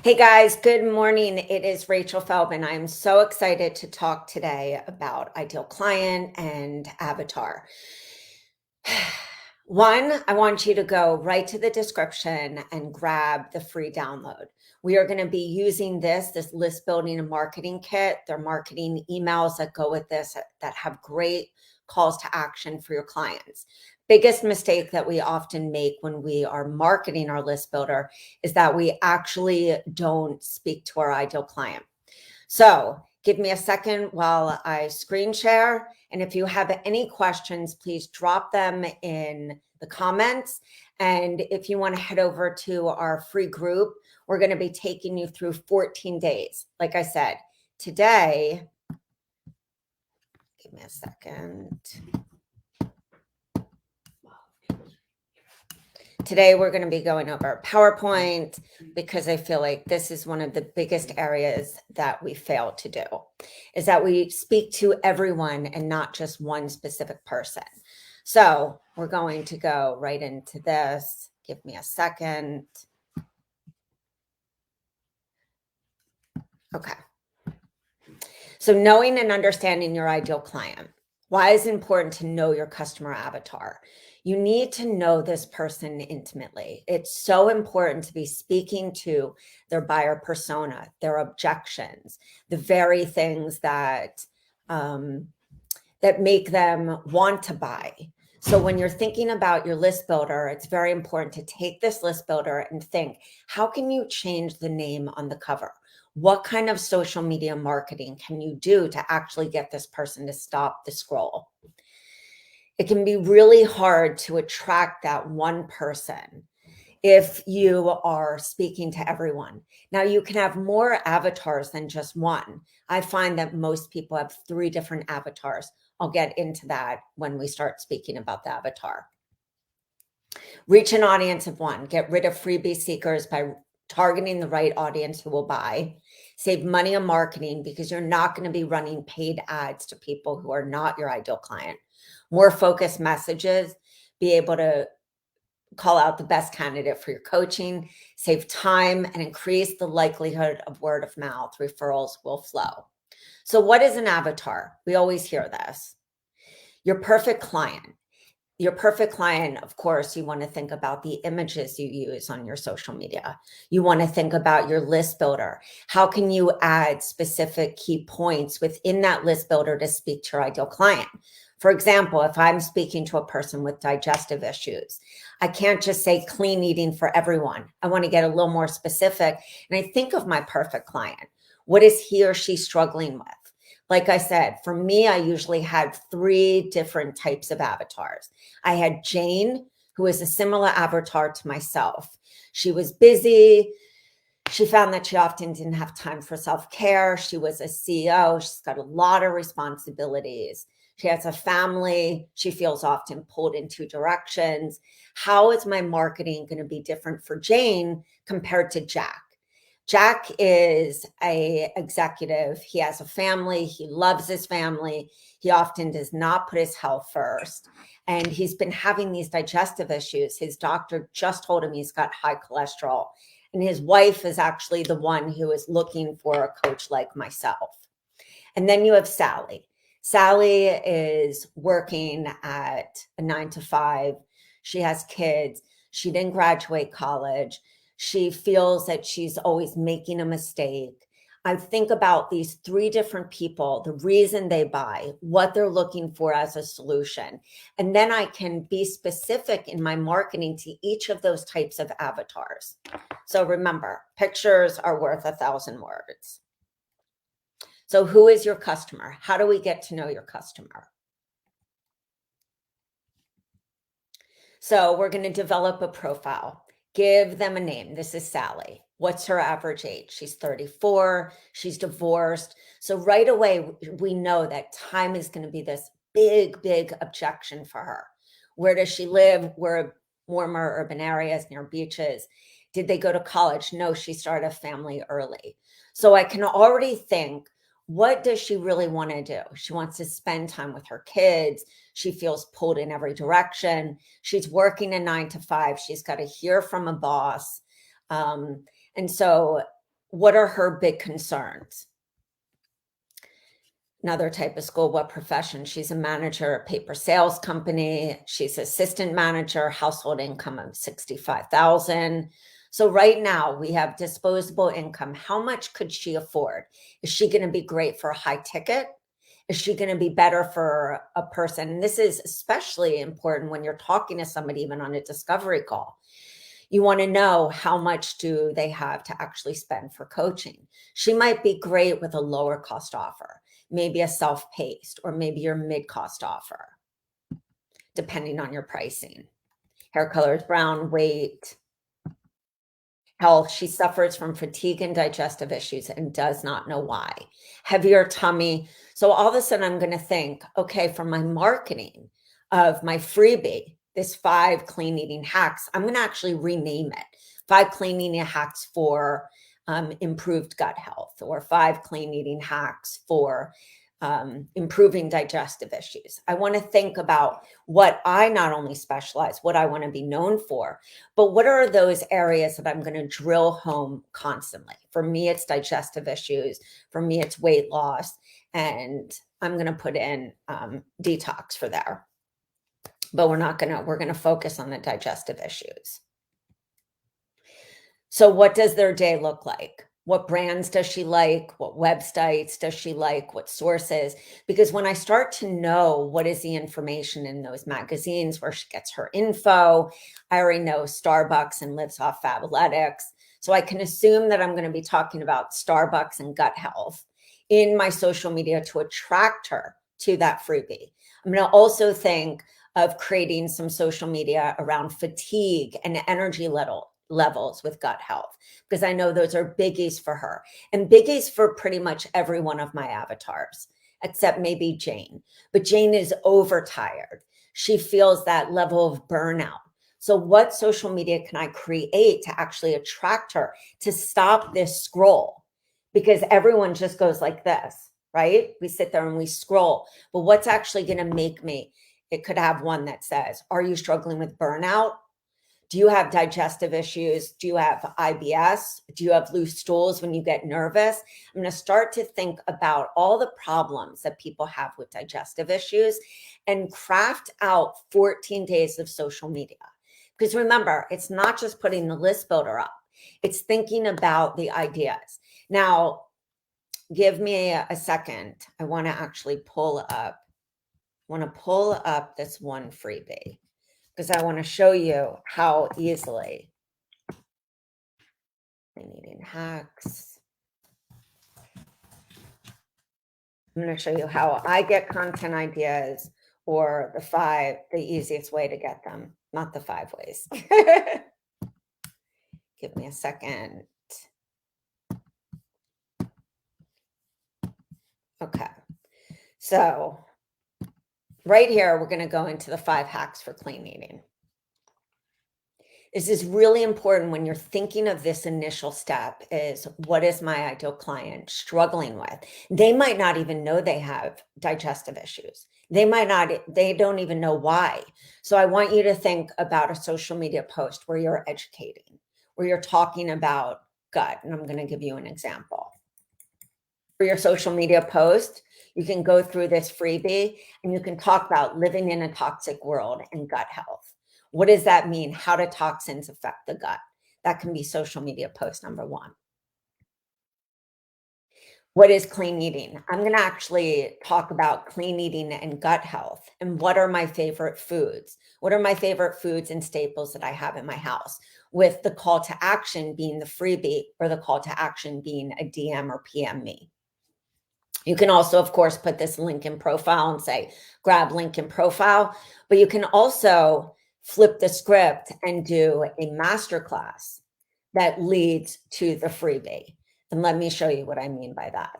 Hey guys, good morning. It is Rachel Feldman. I'm so excited to talk today about ideal client and avatar. One, I want you to go right to the description and grab the free download. We are going to be using this list building and marketing kit. They're marketing emails that go with this that have great calls to action for your clients. Biggest mistake that we often make when we are marketing our list builder is that we actually don't speak to our ideal client. So give me a second while I screen share. And if you have any questions, please drop them in the comments. And if you want to head over to our free group, we're going to be taking you through 14 days. Like I said, today, give me a second. Today, we're going to be going over PowerPoint because I feel like this is one of the biggest areas that we fail to do, is that we speak to everyone and not just one specific person. So we're going to go right into this. Give me a second. Okay. So knowing and understanding your ideal client. Why is it important to know your customer avatar? You need to know this person intimately. It's so important to be speaking to their buyer persona, their objections, the very things that make them want to buy. So when you're thinking about your list builder, it's very important to take this list builder and think, how can you change the name on the cover? What kind of social media marketing can you do to actually get this person to stop the scroll? It can be really hard to attract that one person if you are speaking to everyone. Now, you can have more avatars than just one. I find that most people have 3 different avatars. I'll get into that when we start speaking about the avatar. Reach an audience of 1. Get rid of freebie seekers by targeting the right audience who will buy. Save money on marketing because you're not going to be running paid ads to people who are not your ideal client. More focused messages, be able to call out the best candidate for your coaching, save time, and increase the likelihood of word of mouth. Referrals will flow. So what is an avatar? We always hear this. Your perfect client. Your perfect client, of course, you want to think about the images you use on your social media. You want to think about your list builder. How can you add specific key points within that list builder to speak to your ideal client? For example, if I'm speaking to a person with digestive issues, I can't just say clean eating for everyone. I want to get a little more specific. And I think of my perfect client. What is he or she struggling with? Like I said, for me, I usually had 3 different types of avatars. I had Jane, who is a similar avatar to myself. She was busy. She found that she often didn't have time for self-care. She was a CEO. She's got a lot of responsibilities. She has a family. She feels often pulled in 2 directions. How is my marketing going to be different for Jane compared to Jack? Jack is an executive. He has a family. He loves his family. He often does not put his health first. And he's been having these digestive issues. His doctor just told him he's got high cholesterol. And his wife is actually the one who is looking for a coach like myself. And then you have Sally. Sally is working at a 9 to 5. She has kids. She didn't graduate college. She feels that she's always making a mistake. I think about these 3 different people, the reason they buy, what they're looking for as a solution. And then I can be specific in my marketing to each of those types of avatars. So remember, pictures are worth 1,000 words. So who is your customer? How do we get to know your customer? So we're going to develop a profile. Give them a name. This is Sally. What's her average age? She's 34. She's divorced. So right away, we know that time is going to be this big objection for her. Where does she live? Where warmer urban areas near beaches? Did they go to college? No, she started a family early. So I can already think, what does she really want to do? She wants to spend time with her kids. She feels pulled in every direction. She's working a 9 to 5. She's got to hear from a boss. And so what are her big concerns? Another type of school, what profession? She's a manager at a paper sales company. She's assistant manager, household income of 65,000. So right now we have disposable income. How much could she afford? Is she going to be great for a high ticket? Is she going to be better for a person? And this is especially important when you're talking to somebody, even on a discovery call. You want to know how much do they have to actually spend for coaching. She might be great with a lower cost offer, maybe a self-paced, or maybe your mid-cost offer, depending on your pricing. Hair color is brown, weight, health. She suffers from fatigue and digestive issues and does not know why. Heavier tummy. So all of a sudden I'm going to think, okay, for my marketing of my freebie, this 5 clean eating hacks, I'm going to actually rename it 5 clean eating hacks for improved gut health, or 5 clean eating hacks for improving digestive issues. I want to think about what I not only specialize, what I want to be known for, but what are those areas that I'm going to drill home constantly? For me, it's digestive issues. For me, it's weight loss. And I'm going to put in detox for there. But we're going to focus on the digestive issues. So what does their day look like? What brands does she like? What websites does she like? What sources? Because when I start to know what is the information in those magazines where she gets her info, I already know Starbucks and lives off Fabletics. So I can assume that I'm going to be talking about Starbucks and gut health in my social media to attract her to that freebie. I'm going to also think of creating some social media around fatigue and energy levels with gut health, because I know those are biggies for her and biggies for pretty much every one of my avatars, except maybe Jane. But Jane is overtired. She feels that level of burnout. So what social media can I create to actually attract her to stop this scroll? Because everyone just goes like this, right? We sit there and we scroll, but what's actually going to make me? It could have one that says, are you struggling with burnout? Do you have digestive issues? Do you have IBS? Do you have loose stools when you get nervous? I'm going to start to think about all the problems that people have with digestive issues and craft out 14 days of social media. Because remember, it's not just putting the list builder up. It's thinking about the ideas. Now, give me a second. I want to actually pull up this one freebie, because I want to show you how easily eating hacks. I'm going to show you how I get content ideas, or the easiest way to get them, not the 5 ways. Give me a second. Okay. So right here, we're going to go into the 5 hacks for clean eating. This is really important when you're thinking of this initial step, is what is my ideal client struggling with? They might not even know they have digestive issues. They don't even know why. So I want you to think about a social media post where you're educating, where you're talking about gut. And I'm going to give you an example. For your social media post, you can go through this freebie and you can talk about living in a toxic world and gut health. What does that mean? How do toxins affect the gut? That can be social media post number 1. What is clean eating? I'm going to actually talk about clean eating and gut health and what are my favorite foods? What are my favorite foods and staples that I have in my house? With the call to action being the freebie, or the call to action being a DM or PM me. You can also, of course, put this link in profile and say, grab link in profile, but you can also flip the script and do a masterclass that leads to the freebie. And let me show you what I mean by that.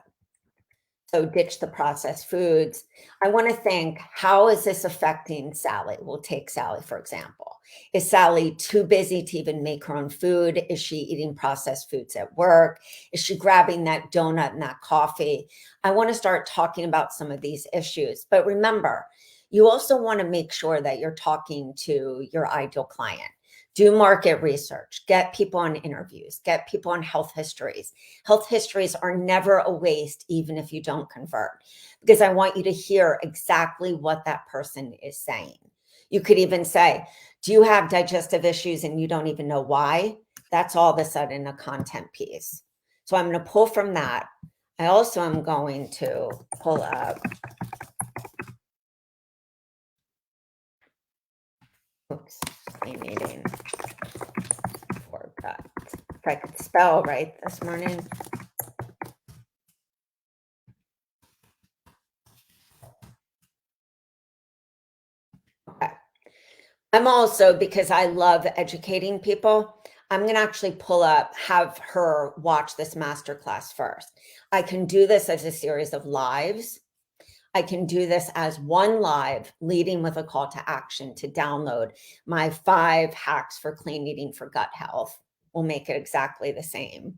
So ditch the processed foods. I want to think, how is this affecting Sally? We'll take Sally, for example. Is Sally too busy to even make her own food? Is she eating processed foods at work? Is she grabbing that donut and that coffee? I want to start talking about some of these issues. But remember, you also want to make sure that you're talking to your ideal client. Do market research, get people on interviews, get people on health histories. Health histories are never a waste, even if you don't convert, because I want you to hear exactly what that person is saying. You could even say, do you have digestive issues and you don't even know why? That's all of a sudden a content piece. So I'm going to pull from that. I also am going to pull up, oops, clean eating for gut. If I could spell right this morning. Okay. I'm also, because I love educating people, I'm going to actually pull up, have her watch this masterclass first. I can do this as a series of lives. I can do this as one live leading with a call to action to download my 5 hacks for clean eating for gut health. We'll make it exactly the same.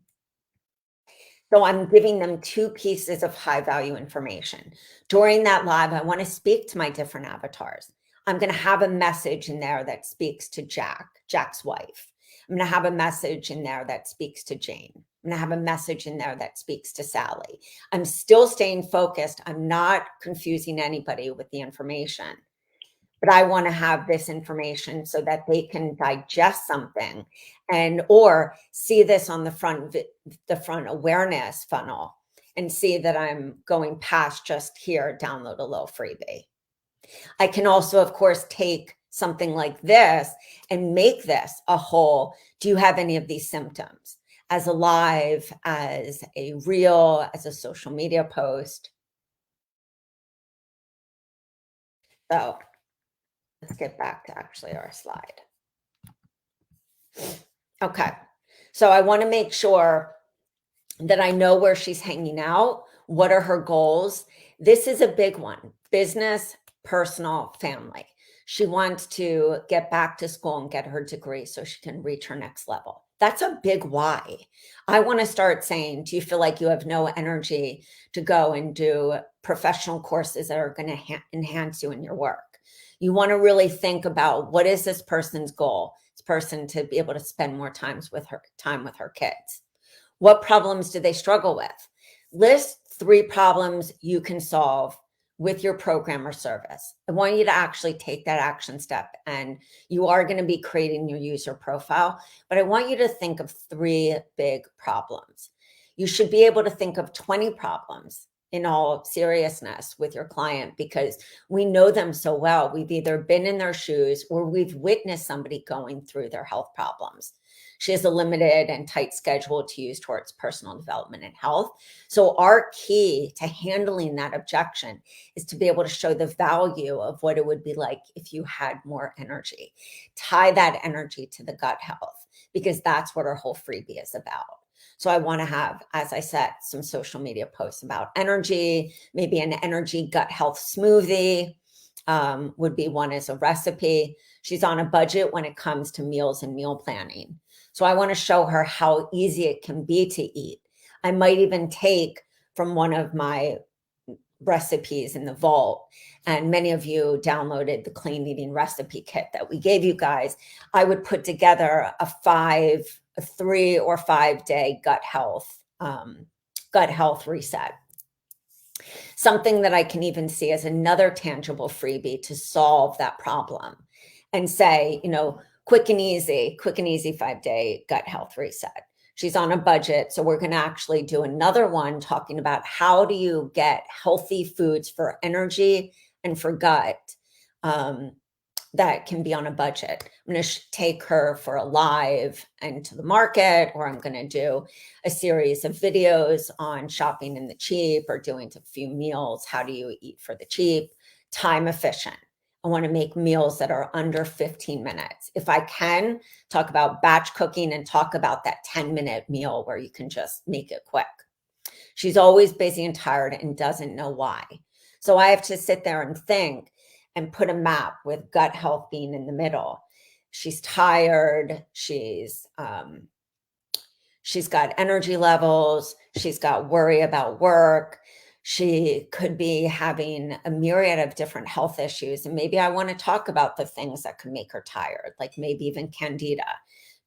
So I'm giving them 2 pieces of high value information. During that live, I want to speak to my different avatars. I'm going to have a message in there that speaks to Jack's wife. I'm going to have a message in there that speaks to Jane. I'm going to have a message in there that speaks to Sally. I'm still staying focused. I'm not confusing anybody with the information, but I want to have this information so that they can digest something and or see this on the front awareness funnel and see that I'm going past just here, download a little freebie. I can also, of course, take something like this and make this a whole, do you have any of these symptoms? As a live, as a reel, as a social media post. So let's get back to actually our slide. Okay. So I want to make sure that I know where she's hanging out. What are her goals? This is a big one: business, personal, family. She wants to get back to school and get her degree so she can reach her next level. That's a big why. I want to start saying, do you feel like you have no energy to go and do professional courses that are going to enhance you in your work? You want to really think about, what is this person's goal? This person to be able to spend more time with her kids. What problems do they struggle with? List 3 problems you can solve with your program or service. I want you to actually take that action step, and you are going to be creating your user profile, but I want you to think of 3 big problems. You should be able to think of 20 problems in all seriousness with your client, because we know them so well. We've either been in their shoes or we've witnessed somebody going through their health problems. She has a limited and tight schedule to use towards personal development and health. So our key to handling that objection is to be able to show the value of what it would be like if you had more energy. Tie that energy to the gut health, because that's what our whole freebie is about. So I want to have, as I said, some social media posts about energy, maybe an energy gut health smoothie would be one as a recipe. She's on a budget when it comes to meals and meal planning. So I want to show her how easy it can be to eat. I might even take from one of my recipes in the vault, and many of you downloaded the clean eating recipe kit that we gave you guys. I would put together a 3 or 5 day gut health reset. Something that I can even see as another tangible freebie to solve that problem, and say, quick and easy 5-day gut health reset. She's on a budget, so we're going to actually do another one talking about how do you get healthy foods for energy and for gut that can be on a budget. I'm going to take her for a live and to the market, or I'm going to do a series of videos on shopping in the cheap, or doing a few meals. How do you eat for the cheap? Time efficient. I want to make meals that are under 15 minutes. If I can, talk about batch cooking and talk about that 10-minute meal where you can just make it quick. She's always busy and tired and doesn't know why. So I have to sit there and think and put a map with gut health being in the middle. She's tired. She's got energy levels. She's got worry about work. She could be having a myriad of different health issues. And maybe I want to talk about the things that could make her tired, like maybe even candida.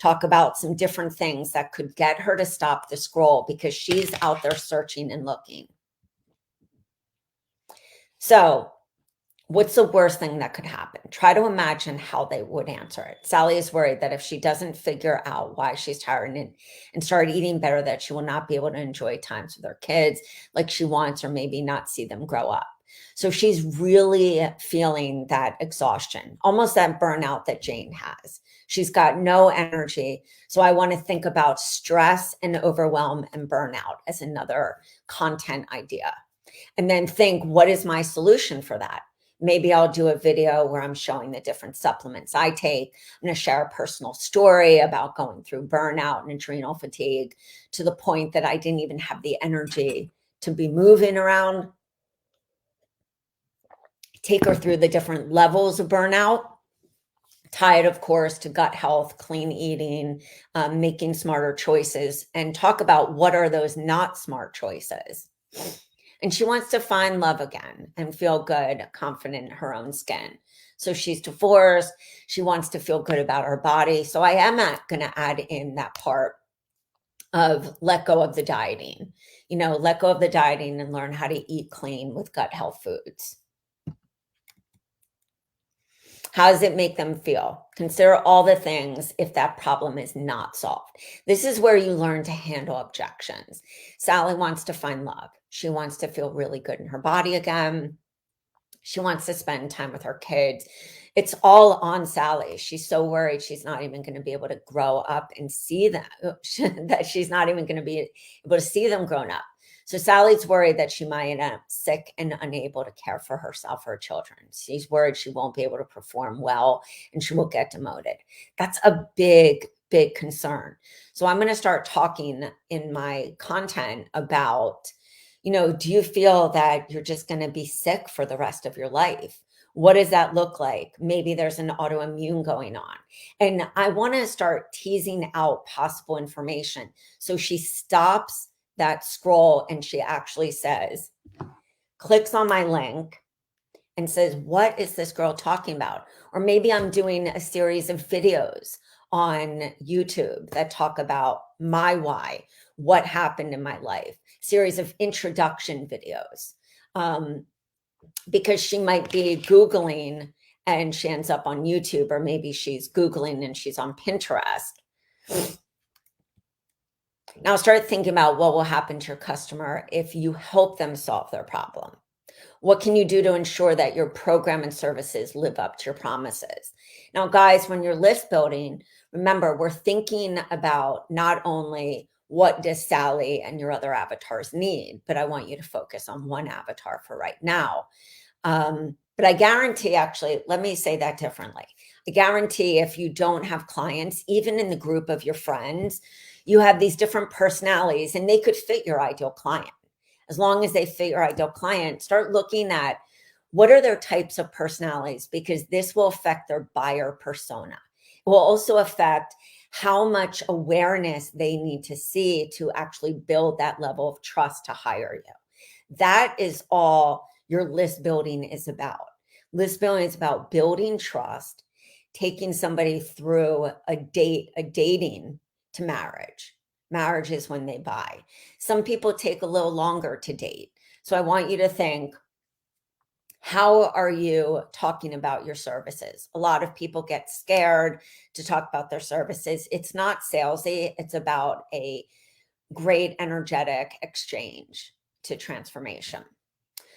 Talk about some different things that could get her to stop the scroll because she's out there searching and looking. So, what's the worst thing that could happen? Try to imagine how they would answer it. Sally is worried that if she doesn't figure out why she's tired and start eating better, that she will not be able to enjoy times with her kids like she wants, or maybe not see them grow up. So she's really feeling that exhaustion, almost that burnout that Jane has. She's got no energy. So I want to think about stress and overwhelm and burnout as another content idea. And then think, what is my solution for that? Maybe I'll do a video where I'm showing the different supplements I take. I'm going to share a personal story about going through burnout and adrenal fatigue to the point that I didn't even have the energy to be moving around. Take her through the different levels of burnout. Tie it, of course, to gut health, clean eating, making smarter choices, and talk about what are those not smart choices. And she wants to find love again and feel good, confident in her own skin. So she's divorced. She wants to feel good about her body. So I am going to add in that part of let go of the dieting, let go of the dieting and learn how to eat clean with gut health foods. How does it make them feel? Consider all the things if that problem is not solved. This is where you learn to handle objections. Sally wants to find love. She wants to feel really good in her body again. She wants to spend time with her kids. It's all on Sally. She's so worried she's not even going to be able to grow up and see them, that she's not even going to be able to see them grown up. So Sally's worried that she might end up sick and unable to care for herself or her children. She's worried she won't be able to perform well and she will get demoted. That's a big, big concern. So I'm going to start talking in my content about, do you feel that you're just going to be sick for the rest of your life? What does that look like? Maybe there's an autoimmune going on. And I want to start teasing out possible information. So she stops that scroll and she actually says, clicks on my link and says, what is this girl talking about? Or maybe I'm doing a series of videos on YouTube that talk about my why, what happened in my life, series of introduction videos. Because she might be Googling and she ends up on YouTube, or maybe she's Googling and she's on Pinterest. Now start thinking about what will happen to your customer if you help them solve their problem. What can you do to ensure that your program and services live up to your promises? Now, guys, when you're list building, remember, we're thinking about not only what does Sally and your other avatars need, but I want you to focus on one avatar for right now. But I guarantee, actually, let me say that differently. I guarantee if you don't have clients, even in the group of your friends, you have these different personalities and they could fit your ideal client. As long as they fit your ideal client, start looking at what are their types of personalities, because this will affect their buyer persona. It will also affect how much awareness they need to see to actually build that level of trust to hire you. That is all your list building is about. List building is about building trust, taking somebody through a dating to marriage. Marriage is when they buy. Some people take a little longer to date. So I want you to think, how are you talking about your services? A lot of people get scared to talk about their services. It's not salesy. It's about a great energetic exchange to transformation.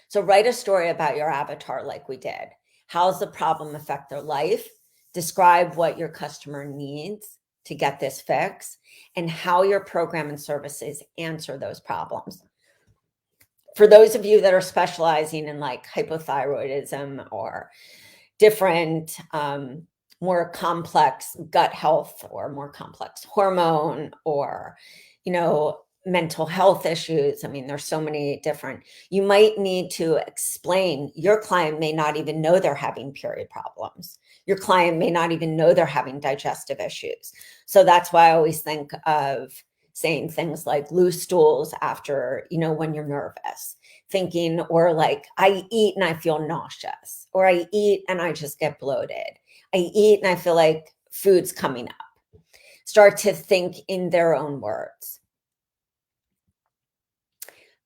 So write a story about your avatar like we did. How does the problem affect their life? Describe what your customer needs to get this fix and how your program and services answer those problems. For those of you that are specializing in like hypothyroidism or different, more complex gut health or more complex hormone or, mental health issues. I mean, there's so many different, you might need to explain. Your client may not even know they're having period problems. Your client may not even know they're having digestive issues. So that's why I always think of saying things like loose stools after, when you're nervous, thinking, or like, I eat and I feel nauseous, or I eat and I just get bloated. I eat and I feel like food's coming up. Start to think in their own words.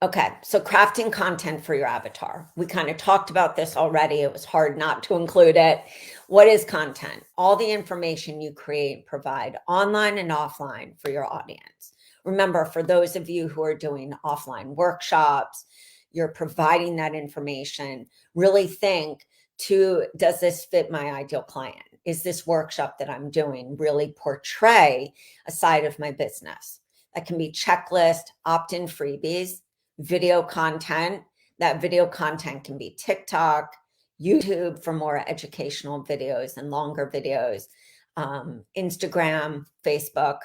Okay, so crafting content for your avatar. We kind of talked about this already. It was hard not to include it. What is content? All the information you create and provide online and offline for your audience. Remember, for those of you who are doing offline workshops, you're providing that information. Really think does this fit my ideal client? Is this workshop that I'm doing really portray a side of my business? That can be checklist, opt-in freebies, video content. That video content can be TikTok, YouTube for more educational videos and longer videos, Instagram, Facebook,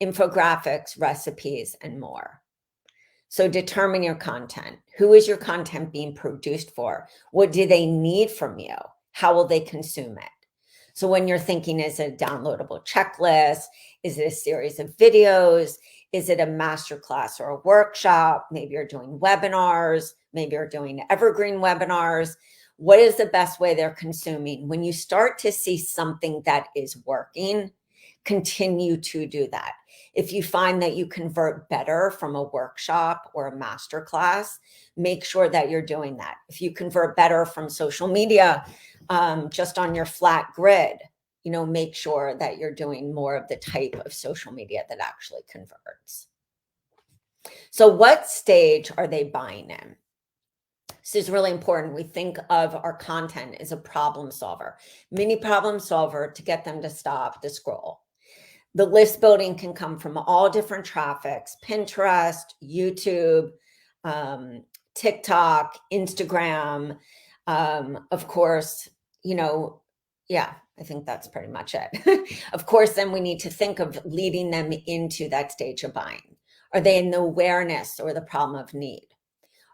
infographics, recipes, and more. So determine your content. Who is your content being produced for? What do they need from you? How will they consume it? So when you're thinking, is it a downloadable checklist? Is it a series of videos? Is it a masterclass or a workshop? Maybe you're doing webinars. Maybe you're doing evergreen webinars. What is the best way they're consuming? When you start to see something that is working, continue to do that. If you find that you convert better from a workshop or a masterclass, make sure that you're doing that. If you convert better from social media, just on your flat grid, make sure that you're doing more of the type of social media that actually converts. So what stage are they buying in? This is really important. We think of our content as a problem solver, mini problem solver to get them to stop the scroll. The list building can come from all different traffics: Pinterest, YouTube, TikTok, Instagram. Of course, yeah, I think that's pretty much it. Of course, then we need to think of leading them into that stage of buying. Are they in the awareness or the problem of need?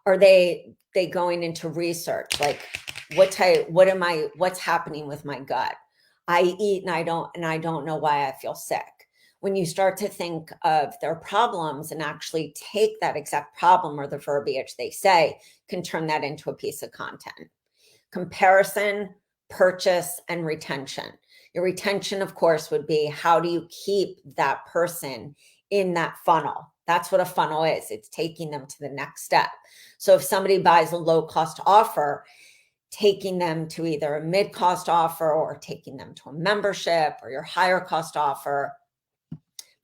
Are they going into research? Like, what's happening with my gut? I eat and I don't know why I feel sick. When you start to think of their problems and actually take that exact problem or the verbiage they say, can turn that into a piece of content. Comparison, purchase, and retention. Your retention, of course, would be, how do you keep that person in that funnel? That's what a funnel is. It's taking them to the next step. So if somebody buys a low-cost offer, taking them to either a mid-cost offer or taking them to a membership or your higher cost offer.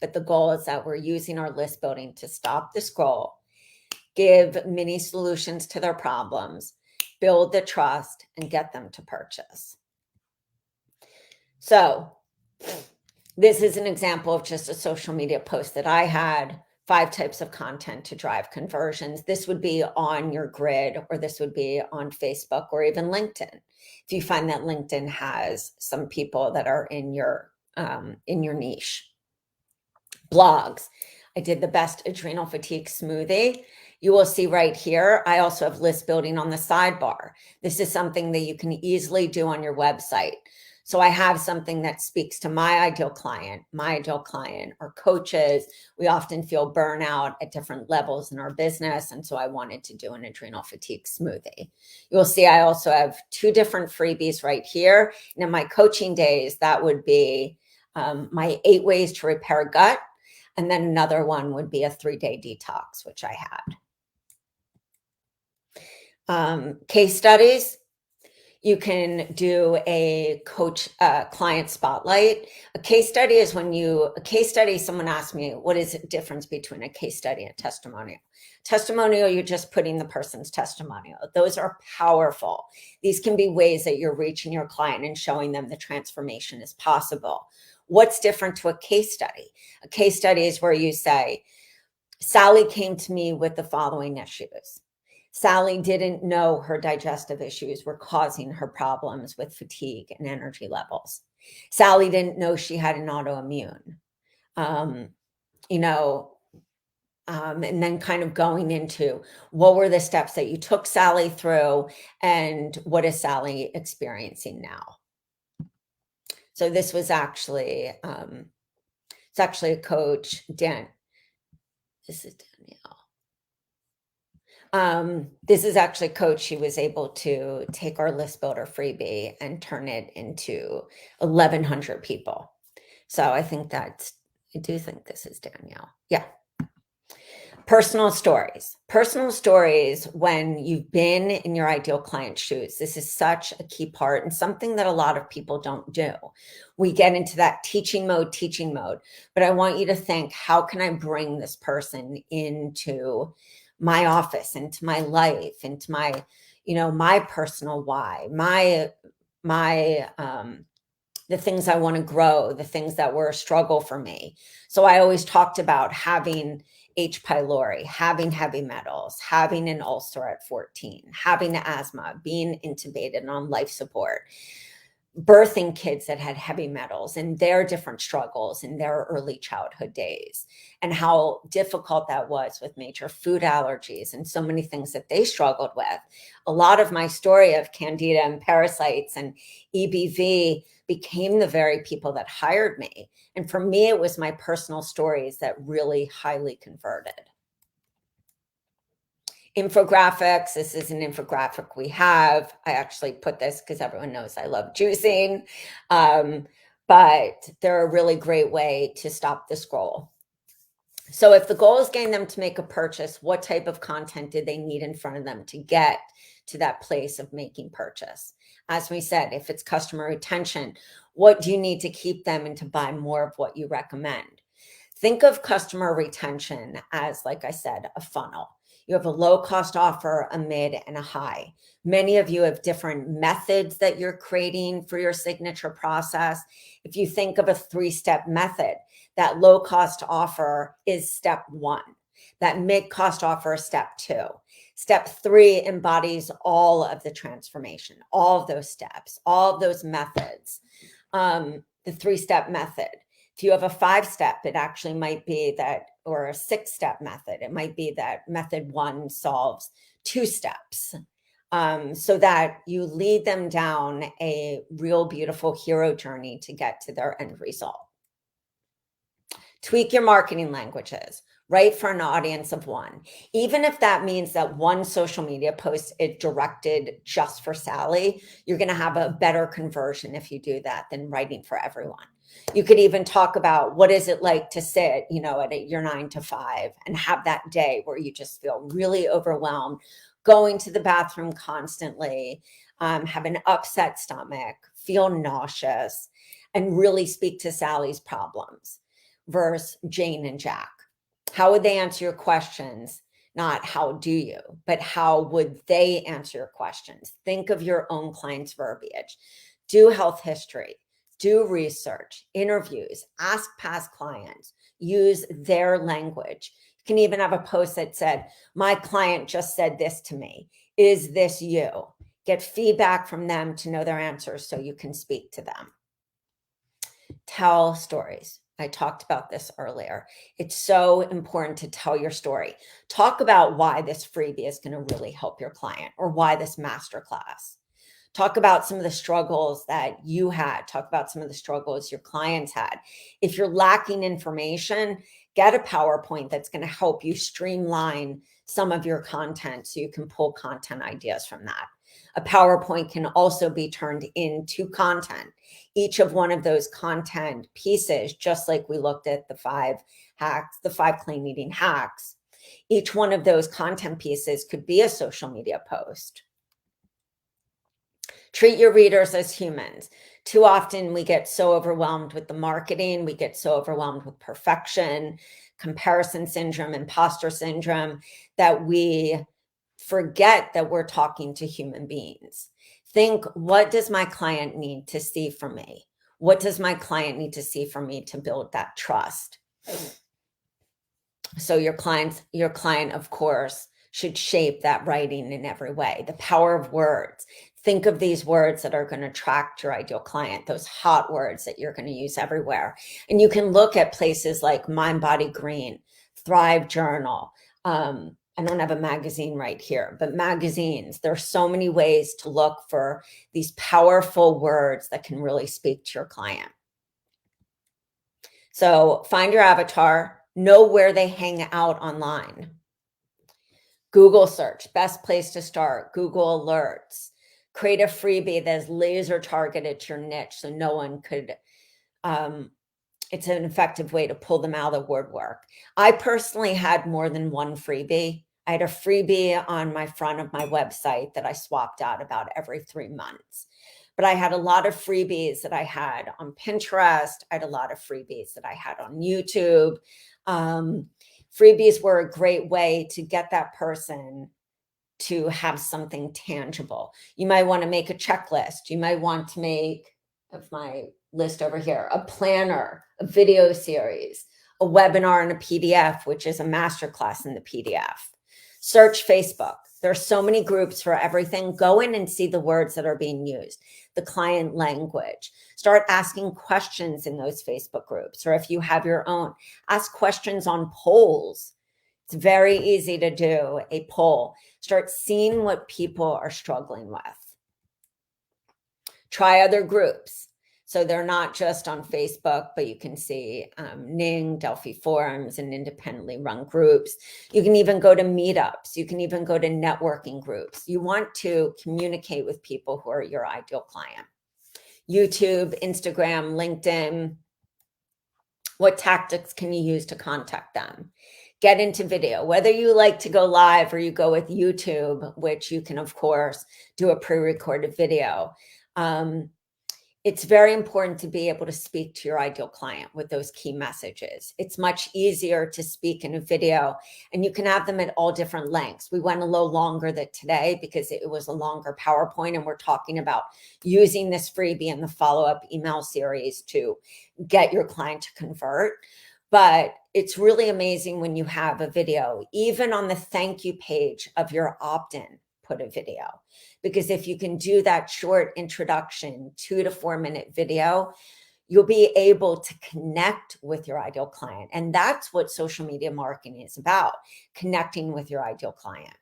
But the goal is that we're using our list building to stop the scroll, give mini solutions to their problems, build the trust, and get them to purchase. So this is an example of just a social media post that I had. 5 types of content to drive conversions. This would be on your grid, or this would be on Facebook or even LinkedIn. If you find that LinkedIn has some people that are in your niche. Blogs. I did the best adrenal fatigue smoothie. You will see right here, I also have list building on the sidebar. This is something that you can easily do on your website. So I have something that speaks to my ideal client or coaches. We often feel burnout at different levels in our business. And so I wanted to do an adrenal fatigue smoothie. You'll see I also have 2 different freebies right here. And in my coaching days, that would be my 8 ways to repair gut. And then another one would be a 3-day detox, which I had. Case studies. You can do a client spotlight. A case study is someone asked me, what is the difference between a case study and testimonial? Testimonial, you're just putting the person's testimonial. Those are powerful. These can be ways that you're reaching your client and showing them the transformation is possible. What's different to a case study? A case study is where you say, Sally came to me with the following issues. Sally didn't know her digestive issues were causing her problems with fatigue and energy levels. Sally didn't know she had an autoimmune. And then kind of going into what were the steps that you took Sally through and what is Sally experiencing now? So this was actually, it's actually a coach, Dan This is Danielle. This is actually Coach. She was able to take our list builder freebie and turn it into 1,100 people. So I do think this is Danielle. Yeah. Personal stories. Personal stories when you've been in your ideal client's shoes. This is such a key part and something that a lot of people don't do. We get into that teaching mode, but I want you to think, how can I bring this person into my office, into my life, into my, my personal why, the things I want to grow, the things that were a struggle for me. So I always talked about having H. pylori, having heavy metals, having an ulcer at 14, having asthma, being intubated on life support, birthing kids that had heavy metals and their different struggles in their early childhood days, and how difficult that was with major food allergies and so many things that they struggled with. A lot of my story of candida and parasites and EBV became the very people that hired me. And for me, it was my personal stories that really highly converted. Infographics. This is an infographic we have. I actually put this because everyone knows I love juicing. But they're a really great way to stop the scroll. So if the goal is getting them to make a purchase, what type of content do they need in front of them to get to that place of making purchase? As we said, if it's customer retention, what do you need to keep them and to buy more of what you recommend? Think of customer retention as, like I said, a funnel. You have a low cost offer, a mid, and a high. Many of you have different methods that you're creating for your signature process. If you think of a 3-step method, that low cost offer is step 1. That mid cost offer is step 2. Step 3 embodies all of the transformation, all of those steps, all of those methods. The 3-step method. If you have a 5-step, it actually might be that, or a 6-step method, it might be that method 1 solves 2 steps, so that you lead them down a real beautiful hero journey to get to their end result. Tweak your marketing languages. Write for an audience of 1. Even if that means that 1 social media post is directed just for Sally, you're going to have a better conversion if you do that than writing for everyone. You could even talk about what is it like to sit, at your 9 to 5 and have that day where you just feel really overwhelmed, going to the bathroom constantly, have an upset stomach, feel nauseous, and really speak to Sally's problems versus Jane and Jack. How would they answer your questions? Not how do you, but how would they answer your questions? Think of your own client's verbiage. Do health history, do research, interviews, ask past clients, use their language. You can even have a post that said, my client just said this to me. Is this you? Get feedback from them to know their answers so you can speak to them. Tell stories. I talked about this earlier. It's so important to tell your story. Talk about why this freebie is going to really help your client, or why this masterclass. Talk about some of the struggles that you had. Talk about some of the struggles your clients had. If you're lacking information, get a PowerPoint that's going to help you streamline some of your content so you can pull content ideas from that. A PowerPoint can also be turned into content. Each of one of those content pieces, just like we looked at the 5 hacks, the 5 clean eating hacks, each one of those content pieces could be a social media post. Treat your readers as humans. Too often we get so overwhelmed with the marketing, we get so overwhelmed with perfection, comparison syndrome, imposter syndrome, that we forget that we're talking to human beings. Think, what does my client need to see from me? What does my client need to see from me to build that trust? So your client, of course, should shape that writing in every way. The power of words. Think of these words that are going to attract your ideal client, those hot words that you're going to use everywhere. And you can look at places like Mind Body Green, Thrive Journal. I don't have a magazine right here, but magazines, there's so many ways to look for these powerful words that can really speak to your client. So find your avatar, Know where they hang out online. Google search, best place to start. Google alerts. Create a freebie that's laser targeted to your niche so no one could, it's an effective way to pull them out of the woodwork. I personally had more than one freebie. I had a freebie on my front of my website that I swapped out about every 3 months. But I had a lot of freebies that I had on Pinterest. I had a lot of freebies that I had on YouTube. Freebies were a great way to get that person to have something tangible. You might want to make a checklist. You might want to make, of my list over here, a planner, a video series, a webinar, and a PDF, which is a masterclass in the PDF. Search Facebook. There's so many groups for everything. Go in and see the words that are being used, the client language. Start asking questions in those Facebook groups, or if you have your own, ask questions on polls. It's very easy to do a poll. Start seeing what people are struggling with. Try other groups. So they're not just on Facebook, but you can see Ning, Delphi forums, and independently run groups. You can even go to meetups. You can even go to networking groups. You want to communicate with people who are your ideal client. YouTube, Instagram, LinkedIn. What tactics can you use to contact them? Get into video, whether you like to go live or you go with YouTube, which you can, of course, do a pre-recorded video. It's very important to be able to speak to your ideal client with those key messages. It's much easier to speak in a video, and you can have them at all different lengths. We went a little longer than today because it was a longer PowerPoint, and we're talking about using this freebie in the follow-up email series to get your client to convert. But it's really amazing when you have a video, even on the thank you page of your opt-in, put a video. Because if you can do that short introduction, 2 to 4 minute video, you'll be able to connect with your ideal client. And that's what social media marketing is about, connecting with your ideal client.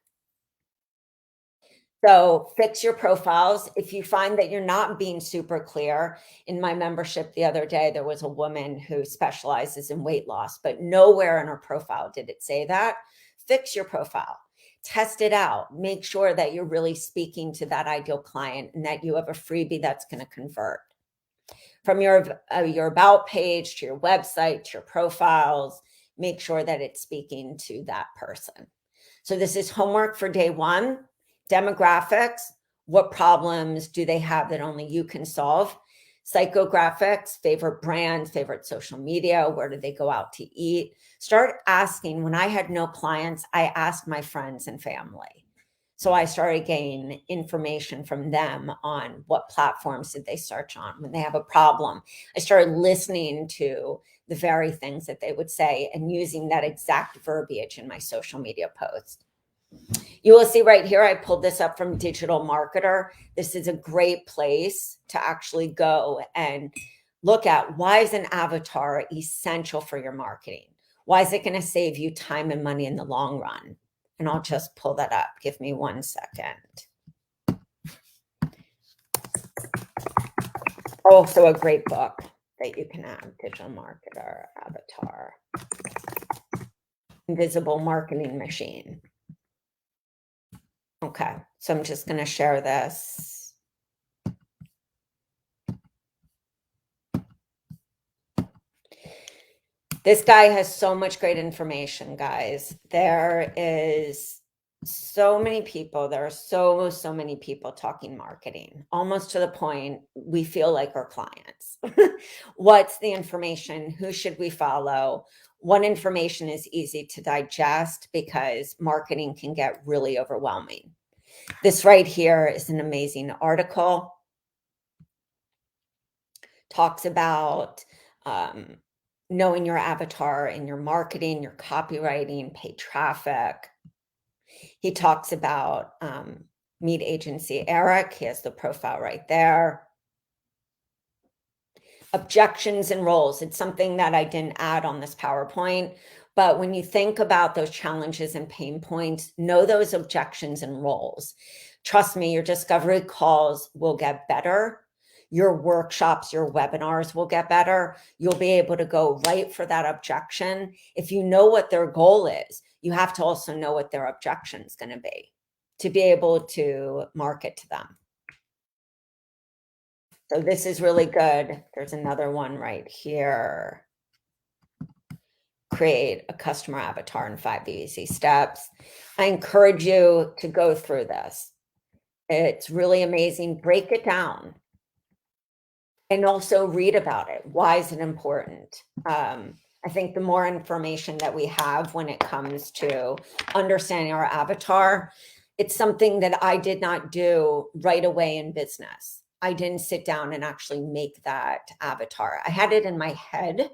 So fix your profiles. If you find that you're not being super clear, in my membership the other day, there was a woman who specializes in weight loss, but nowhere in her profile did it say that. Fix your profile. Test it out. Make sure that you're really speaking to that ideal client and that you have a freebie that's going to convert. From your about page to your website to your profiles, make sure that it's speaking to that person. So this is homework for day 1. Demographics. What problems do they have that only you can solve? Psychographics, favorite brands, favorite social media, where do they go out to eat? Start asking. When I had no clients, I asked my friends and family. So I started getting information from them on what platforms did they search on when they have a problem. I started listening to the very things that they would say and using that exact verbiage in my social media posts. You will see right here, I pulled this up from Digital Marketer. This is a great place to actually go and look at, why is an avatar essential for your marketing? Why is it going to save you time and money in the long run? And I'll just pull that up. Give me 1 second. Also a great book that you can have, Digital Marketer, Avatar, Invisible Marketing Machine. Okay, so I'm just going to share this. This guy has so much great information, guys. There is so many people. There are so many people talking marketing, almost to the point we feel like our clients. What's the information? Who should we follow? What information is easy to digest, because marketing can get really overwhelming. This right here is an amazing article. Talks about knowing your avatar in your marketing, your copywriting, paid traffic. He talks about Meet Agency Eric. He has the profile right there. Objections and roles. It's something that I didn't add on this PowerPoint, but when you think about those challenges and pain points, know those objections and roles. Trust me, your discovery calls will get better. your workshops, your webinars will get better. You'll be able to go right for that objection. If you know what their goal is, you have to also know what their objection is going to be to be able to market to them. So this is really good. There's another one right here. Create a customer avatar in 5 easy steps. I encourage you to go through this. It's really amazing. Break it down and also read about it. Why is it important? I think the more information that we have when it comes to understanding our avatar, it's something that I did not do right away in business. I didn't sit down and actually make that avatar. I had it in my head,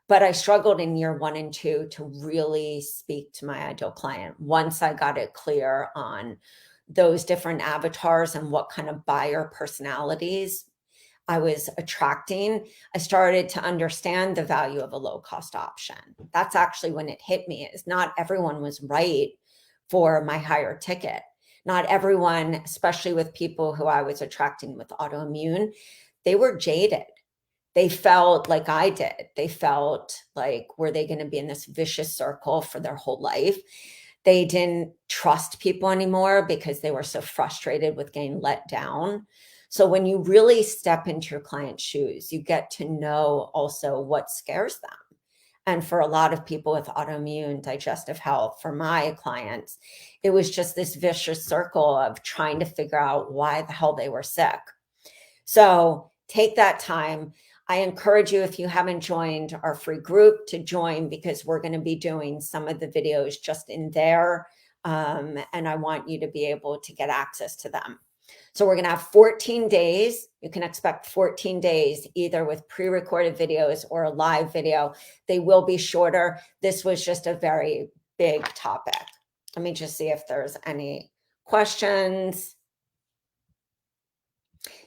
but I struggled in year 1 and 2 to really speak to my ideal client. Once I got it clear on those different avatars and what kind of buyer personalities I was attracting, I started to understand the value of a low-cost option. That's actually when it hit me, is not everyone was right for my higher ticket. Not everyone, especially with people who I was attracting with autoimmune, they were jaded. They felt like I did. They felt like, were they going to be in this vicious circle for their whole life? They didn't trust people anymore because they were so frustrated with getting let down. So when you really step into your client's shoes, you get to know also what scares them. And for a lot of people with autoimmune digestive health, for my clients, it was just this vicious circle of trying to figure out why the hell they were sick. So take that time. I encourage you, if you haven't joined our free group, to join, because we're going to be doing some of the videos just in there. And I want you to be able to get access to them. So we're going to have 14 days. You can expect 14 days, either with pre-recorded videos or a live video. They will be shorter. This was just a very big topic. Let me just see if there's any questions.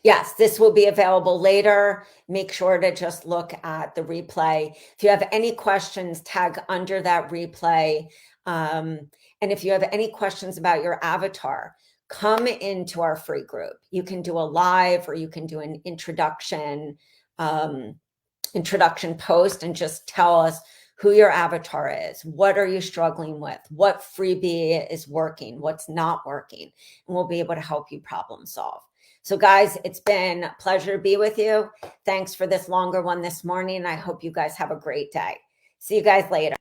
Yes, this will be available later. Make sure to just look at the replay. If you have any questions, tag under that replay. And if you have any questions about your avatar, come into our free group. You can do a live, or you can do an introduction post and just tell us who your avatar is. What are you struggling with? What freebie is working? What's not working? And we'll be able to help you problem solve. So guys, it's been a pleasure to be with you. Thanks for this longer one this morning. I hope you guys have a great day. See you guys later.